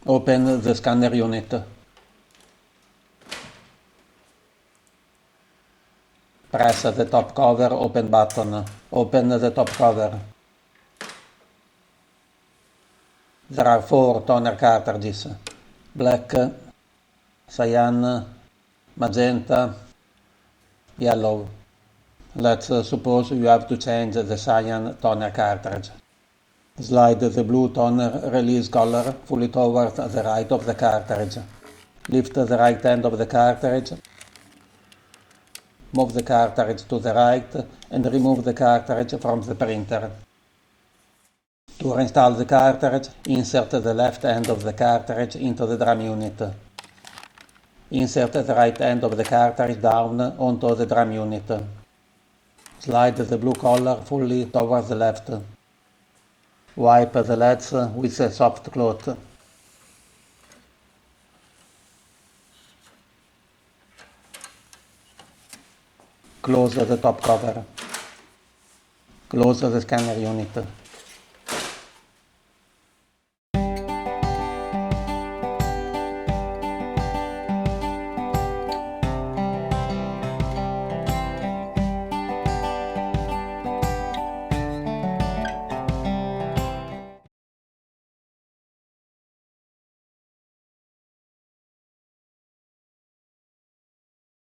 Open the scanner unit. Press the top cover open button. Open the top cover. There are 4 toner cartridges. Black, cyan, magenta, yellow. Let's suppose you have to change the cyan toner cartridge. Slide the blue toner release collar fully towards the right of the cartridge. Lift the right end of the cartridge. Move the cartridge to the right and remove the cartridge from the printer. To reinstall the cartridge, insert the left end of the cartridge into the drum unit. Insert the right end of the cartridge down onto the drum unit. Slide the blue collar fully towards the left. Wipe the leads with a soft cloth. Close the top cover. Close the scanner unit.